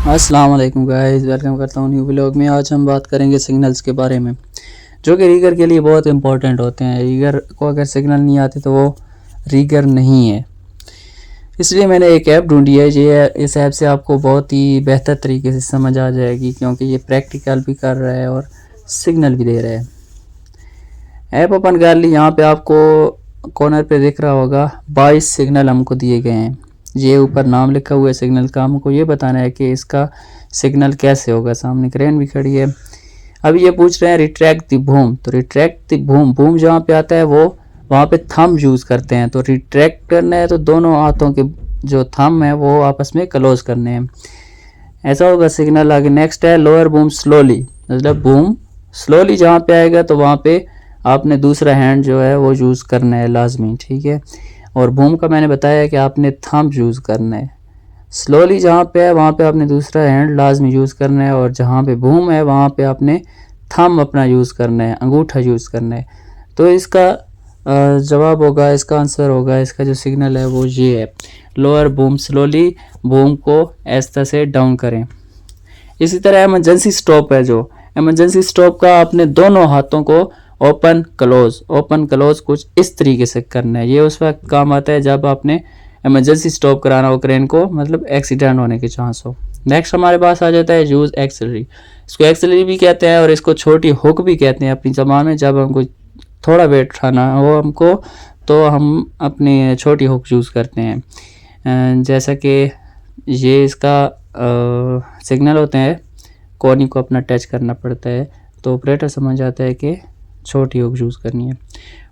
अस्सलाम वालेकुम guys, welcome करता हूँ न्यू व्लॉग में। आज हम बात करेंगे सिग्नल्स के बारे में, जो कि रीगर के लिए बहुत इंपॉर्टेंट होते हैं। रीगर को अगर सिग्नल नहीं आते तो वो रीगर नहीं है। इसलिए मैंने एक ऐप ढूंढी है। ये इस ऐप से आपको बहुत ही बेहतर तरीके से समझ आ जाएगी, क्योंकि ये प्रैक्टिकल भी कर रहा है और सिग्नल भी दे रहा है। ऐप ओपन कर ली। यहाँ पे आपको कॉर्नर पे दिख रहा होगा 22 सिग्नल हमको दिए गए हैं। ये ऊपर नाम लिखा हुआ है सिग्नल का। हमको ये बताना है कि इसका सिग्नल कैसे होगा। सामने क्रेन भी खड़ी है। अभी ये पूछ रहे हैं रिट्रैक्ट द बूम। तो रिट्रैक्ट द बूम, बूम जहाँ पे आता है वो वहाँ पे थंब यूज़ करते हैं। तो रिट्रैक्ट करना है तो दोनों हाथों के जो थंब है वो आपस में क्लोज करने हैं। ऐसा होगा सिग्नल। आगे नेक्स्ट है लोअर बूम स्लोली, मतलब बूम स्लोली जहाँ पे आएगा तो वहाँ पे आपने दूसरा हैंड जो है वो यूज़ करना है लाजमी, ठीक है। और बूम का मैंने बताया कि आपने थंब यूज़ करना है। स्लोली जहाँ पे है वहाँ पे आपने दूसरा हैंड लाजमी यूज़ करना है, और जहाँ पे बूम है वहाँ पे आपने थंब अपना यूज़ करना है, अंगूठा यूज़ करना है। तो इसका जवाब होगा, इसका आंसर होगा, इसका जो सिग्नल है वो ये है, लोअर बूम स्लोली। बूम को इस तरह से डाउन करें। इसी तरह एमरजेंसी स्टॉप है। जो एमरजेंसी स्टॉप का आपने दोनों हाथों को ओपन क्लोज कुछ इस तरीके से करना है। ये उस वक्त काम आता है जब आपने इमरजेंसी स्टॉप कराना हो क्रेन को, मतलब एक्सीडेंट होने के चांस हो। नेक्स्ट हमारे पास आ जाता है यूज़ एक्सेलरी। इसको एक्सेलरी भी कहते हैं और इसको छोटी हुक भी कहते हैं अपनी ज़बान में। जब हमको थोड़ा वेट उठाना हो हमको, तो हम अपनी छोटी हुक यूज़ करते हैं। जैसा कि ये इसका सिग्नल होते हैं, कोनी को अपना टच करना पड़ता है, तो ऑपरेटर समझ जाता है कि छोटी हुक यूज़ करनी है।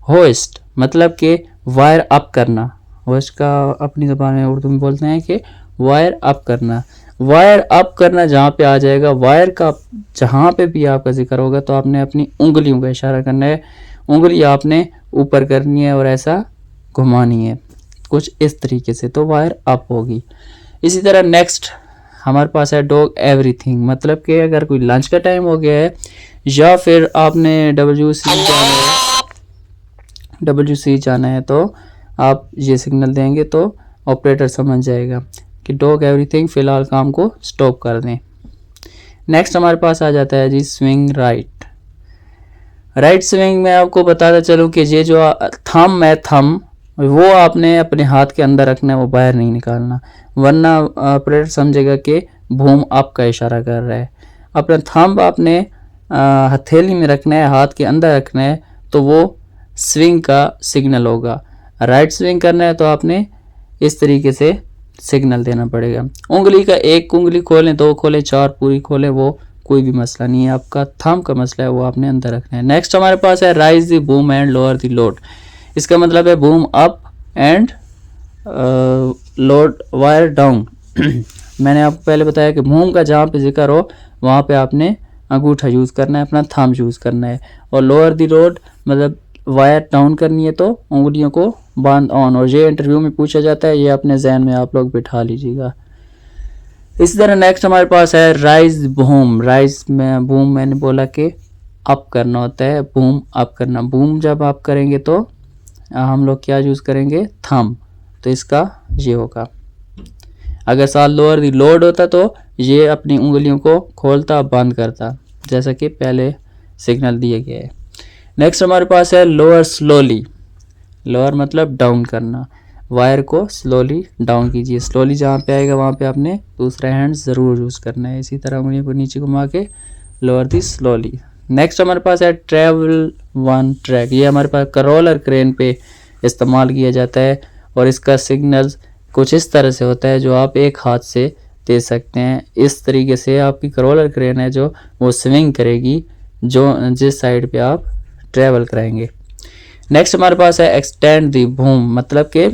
होस्ट मतलब कि वायर अप करना। होस्ट का अपनी ज़बान में उर्दू में बोलते हैं कि वायर अप करना। वायर अप करना जहाँ पे आ जाएगा, वायर का जहाँ पे भी आपका जिक्र होगा तो आपने अपनी उंगलियों का इशारा करना है। उंगली आपने ऊपर करनी है और ऐसा घुमानी है कुछ इस तरीके से, तो वायर अप होगी। इसी तरह नेक्स्ट हमारे पास है डॉग एवरीथिंग, मतलब कि अगर कोई लंच का टाइम हो गया है या फिर आपने WC जाना है तो आप ये सिग्नल देंगे तो ऑपरेटर समझ जाएगा कि डॉग एवरीथिंग, फ़िलहाल काम को स्टॉप कर दें। नेक्स्ट हमारे पास आ जाता है जी स्विंग राइट। राइट स्विंग में आपको बताता चलूँ कि ये जो थंब है, थंब वो आपने अपने हाथ के अंदर रखना है, वो बाहर नहीं निकालना, वरना ऑपरेटर समझेगा कि बूम अप का इशारा कर रहा है। अपना थंब आपने हथेली में रखना है, हाथ के अंदर रखना है, तो वो स्विंग का सिग्नल होगा। राइट स्विंग करना है तो आपने इस तरीके से सिग्नल देना पड़ेगा। उंगली का एक उंगली खोलें, दो खोलें, चार पूरी खोलें, वो कोई भी मसला नहीं है। आपका थंब का मसला है, वो आपने अंदर रखना है। नेक्स्ट हमारे पास है rise the boom and lower the load. इसका मतलब है boom up and load wire down. मैंने आपको पहले बताया कि बूम का जहाँ पे जिक्र हो वहाँ पे आपने अंगूठा यूज़ करना है, अपना थंब यूज़ करना है। और लोअर द लोड मतलब वायर डाउन करनी है तो उंगलियों को बांध ऑन। और ये इंटरव्यू में पूछा जाता है, ये अपने जहन में आप लोग बिठा लीजिएगा। इसी तरह नेक्स्ट हमारे पास है राइज बूम। राइज में बूम मैंने बोला कि अप करना होता है, बूम अप करना। बूम जब आप करेंगे तो हम लोग क्या यूज़ करेंगे, थंब, तो इसका ये होगा। अगर साथ लोअर दी लोड होता तो ये अपनी उंगलियों को खोलता बंद करता, जैसा कि पहले सिग्नल दिए गए है। नेक्स्ट हमारे पास है लोअर स्लोली। लोअर मतलब डाउन करना। वायर को स्लोली डाउन कीजिए। स्लोली जहाँ पे आएगा वहाँ पे आपने दूसरा हैंड ज़रूर यूज़ करना है। इसी तरह उंगलियों को नीचे घुमा के लोअर दी स्लोली। नेक्स्ट हमारे पास है ट्रेवल वन ट्रैक। ये हमारे पास रोलर क्रेन पे इस्तेमाल किया जाता है, और इसका सिग्नल कुछ इस तरह से होता है जो आप एक हाथ से दे सकते हैं। इस तरीके से आपकी रोलर क्रेन है जो वो स्विंग करेगी जो जिस साइड पे आप ट्रेवल कराएंगे। नेक्स्ट हमारे पास है एक्सटेंड दी बूम, मतलब कि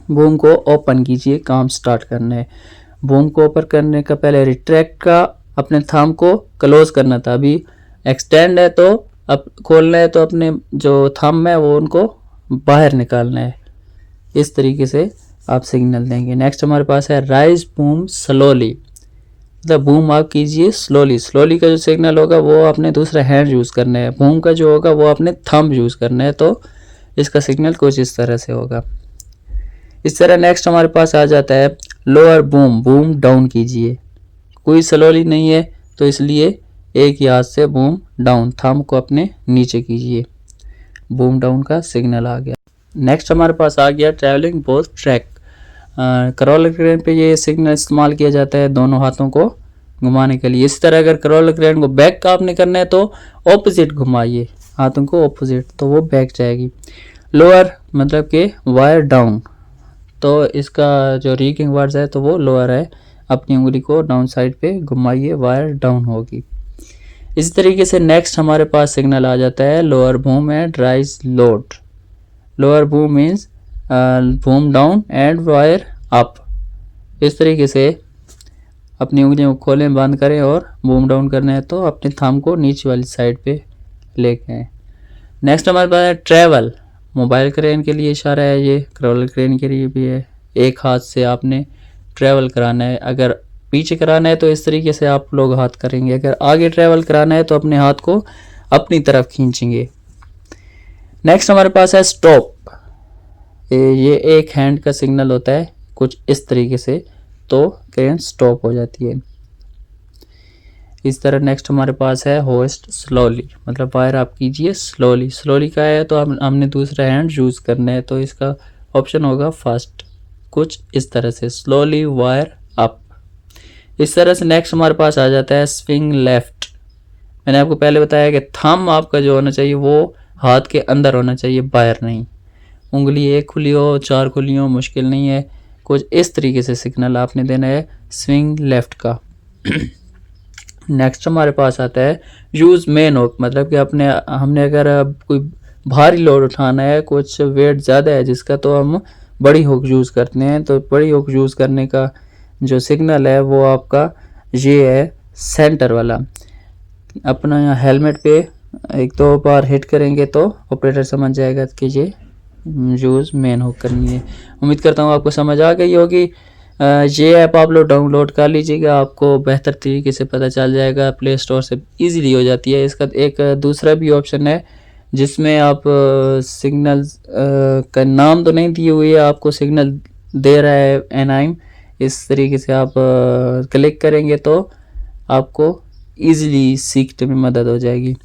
बूम को ओपन कीजिए, काम स्टार्ट करना है। बूम को ओपन करने का पहले रिट्रैक्ट का अपने थंब को क्लोज करना था, अभी एक्सटेंड है तो अब खोलना है तो अपने जो थंब है वो उनको बाहर निकालना है। इस तरीके से आप सिग्नल देंगे। नेक्स्ट हमारे पास है राइज बूम स्लोली, मतलब बूम आप कीजिए स्लोली। स्लोली का जो सिग्नल होगा वो आपने दूसरा हैंड यूज़ करना है। बूम का जो होगा वो आपने थंब यूज़ करना है, तो इसका सिग्नल कुछ इस तरह से होगा। इस तरह नेक्स्ट हमारे पास आ जाता है लोअर बूम, बूम डाउन कीजिए। कोई स्लोली नहीं है, तो इसलिए एक ही हाथ से बूम डाउन, थंब को अपने नीचे कीजिए, बूम डाउन का सिग्नल आ गया। नेक्स्ट हमारे पास आ गया travelling both track. Karol crane पे ये सिग्नल इस्तेमाल किया जाता है दोनों हाथों को घुमाने के लिए। इस तरह अगर करोल क्रेन को बैक का आपने करना है तो ऑपोजिट घुमाइए हाथों को ऑपोजिट, तो वो बैक जाएगी। लोअर मतलब कि वायर डाउन, तो इसका जो रीकिंग वर्ड्स है तो वो लोअर है, अपनी उंगली को डाउन साइड पे घुमाइए, वायर डाउन होगी। इसी तरीके से नेक्स्ट हमारे पास सिग्नल आ जाता है lower boom and rise load. Lower boom means boom down and wire up. इस तरीके से अपनी उंगलियों को खोलें, बंद करें और बूम डाउन करना है तो अपने थंब को नीचे वाली साइड पे लेके आए। नेक्स्ट हमारे पास है ट्रैवल। मोबाइल क्रेन के लिए इशारा है, ये करोल क्रेन के लिए भी है। एक हाथ से आपने ट्रैवल कराना है, अगर पीछे कराना है तो इस तरीके से आप लोग हाथ करेंगे, अगर आगे ट्रैवल कराना है तो अपने हाथ को अपनी तरफ खींचेंगे। नेक्स्ट हमारे पास है स्टॉप। ये एक हैंड का सिग्नल होता है कुछ इस तरीके से, तो क्रेन स्टॉप हो जाती है। इस तरह नेक्स्ट हमारे पास है होस्ट स्लोली, मतलब वायर आप कीजिए स्लोली। स्लोली का है तो हमने दूसरा हैंड यूज़ करना है, तो इसका ऑप्शन होगा फास्ट, कुछ इस तरह से स्लोली वायर अप। इस तरह से नेक्स्ट हमारे पास आ जाता है स्विंग लेफ्ट। मैंने आपको पहले बताया कि थंब आपका जो होना चाहिए वो हाथ के अंदर होना चाहिए, बाहर नहीं। उंगली एक खुली हो, चार खुली हो, मुश्किल नहीं है। कुछ इस तरीके से सिग्नल आपने देना है स्विंग लेफ्ट का। नेक्स्ट हमारे पास आता है यूज़ मेन हुक, मतलब कि हमने अगर कोई भारी लोड उठाना है, कुछ वेट ज़्यादा है जिसका, तो हम बड़ी हुक यूज़ करते हैं। तो बड़ी हुक यूज़ करने का जो सिग्नल है वो आपका ये है सेंटर वाला। अपना यहाँ हेलमेट पे एक दो बार हिट करेंगे तो ऑपरेटर समझ जाएगा कि ये यूज़ मेन हुक करनी है। उम्मीद करता हूँ आपको समझ आ गई होगी। ये ऐप आप लोग डाउनलोड कर लीजिएगा, आपको बेहतर तरीके से पता चल जाएगा, प्ले स्टोर से इजीली हो जाती है। इसका एक दूसरा भी ऑप्शन है जिसमें आप सिग्नल्स का नाम तो नहीं दिए हुए है, आपको सिग्नल दे रहा है एनाइम। इस तरीके से आप क्लिक करेंगे तो आपको इजीली सीखने में मदद हो जाएगी।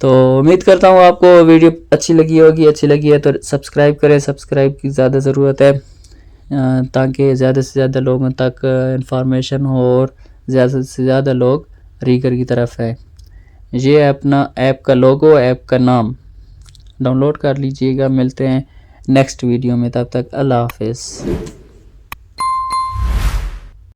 तो उम्मीद करता हूँ आपको वीडियो अच्छी लगी होगी। अच्छी लगी है तो सब्सक्राइब करें, सब्सक्राइब की ज़्यादा ज़रूरत है ताकि ज़्यादा से ज़्यादा लोगों तक इंफॉर्मेशन हो और ज़्यादा से ज़्यादा लोग रीगर की तरफ है। ये अपना ऐप का लोगो, ऐप का नाम डाउनलोड कर लीजिएगा। मिलते हैं नेक्स्ट वीडियो में, तब तक अल्लाह हाफिज़।